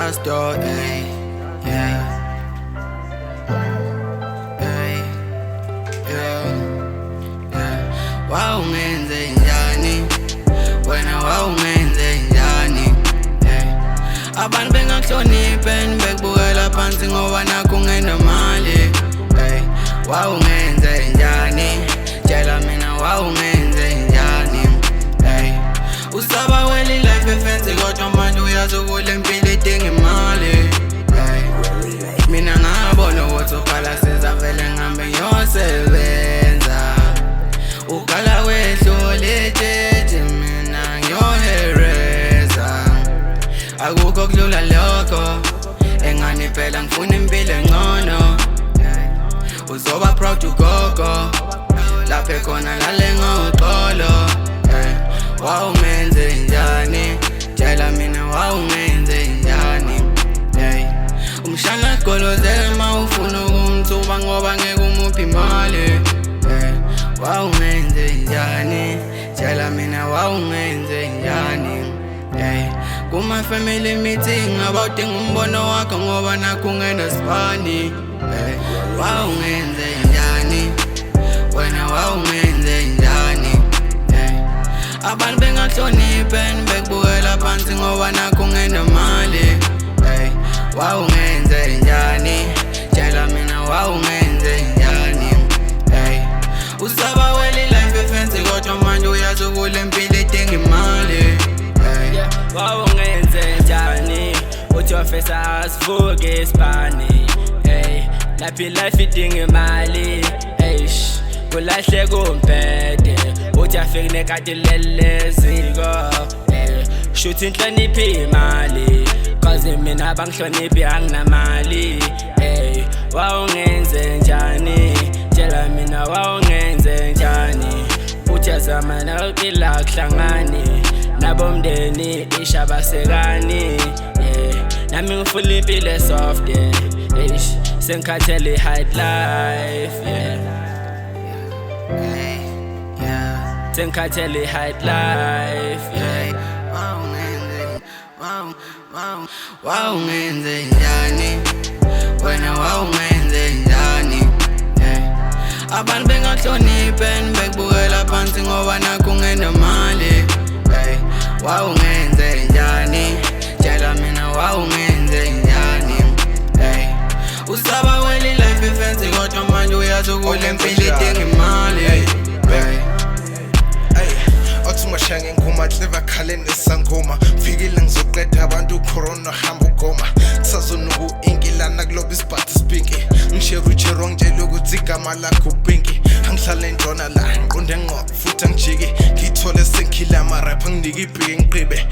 trust your yeah. Wawungenze njani wena wawungenze njani abantu bengakuhloniphe bekubukela phansi ngoba nakho ungenemali wawungenze njani tshela mina wawungenze njani usaba weli life efensi kodwa manje uyazi ukule mpilo idinga imali mina ngabona ukuthi ukhala sizavele ngihambe ngiyosebenza ukhala wehlo letete mina ngiyohereza akukho kudlula lokho engani phela ngifuna impilo engcono uzoba proud ugogo lapho khona lale ngoxolo wawungenze njani tshela mina wawungenze njani umshana sigolozele ma ufuna ukumthuba ngoba ngeke umuphe imali wawungenze njani tshela mina wawungenze njani kuma family meeting abawudinga umbono wakho ngoba nakho ungenesibani wawungenze njani wena wawungenze njani abantu bengakuhloniphe bekubukela phansi ngoba nakho ungenemali wawungenze njani tshela mina wawungenze njani usaba weli life efensi kodwa manje uyazi ukule mpilo idinga imali wawungenze njani uthi wafesa asivuke isibani lapha ilife idinga imali kulahle kumpede uthi afike nekade leleziko shuthi inhloniphi imali cause mina bangihloniphi anginamali wawungenze njani tshela mina wawungenze njani uthi azama nawuphila kuhlangani nabomndeni ishabasekani nami ngifuna impilo esoft sengikhathele hard life sengikhathele hard life wawungenze njani wena wawungenze njani abantu bengakuhloniphe bekubukela phansi ngoba nakho ungenemali wawungenze njani tshela mina wawungenze njani usaba weli life efensi kodwa manje uyazi ukule mpilo idinga imali othi ungashaya ngengoma clever khaleni esangoma fikile ngizoqeda abantu corona hamba ugoma sazonuku inkilana kuloba isibhathi spinki ngisheruchero ngitshela ukuthi igama lakho upinki angihlala entshona la ngiqonde ngqo futhi angijike ngithole sengikhila amarapha nginika ibhiki ngiqibe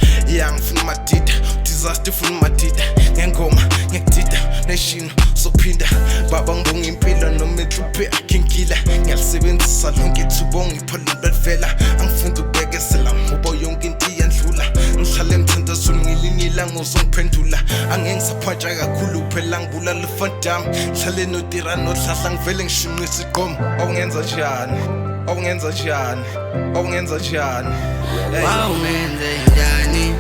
ngifuna madida disaster funa madida ngengoma ngiyakudida neshino sophinda baba ngibonga impilo noma enhluphe akinkila ngiyalisebenzisa lonke ithubo ngiphola bedvela angifunda ukubekesela ngoba yonke into iyandlula ngihlala emthandazweni ngilinila ngozongiphendula angeke ngisaphatsha kakhulu phela ngibula lefandam ngihlale notira nohlahla ngivele ngishunqisa igqomo awungenza njani awungenza njani awungenza njani wawungenze njani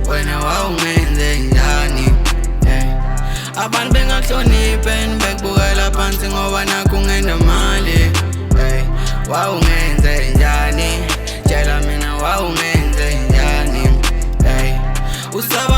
wena wawungenze njani abantu bengakuhloniphe bekubukela phansi ngoba nakho ungenemali wawungenze njani tshela mina wawungenze njani usaba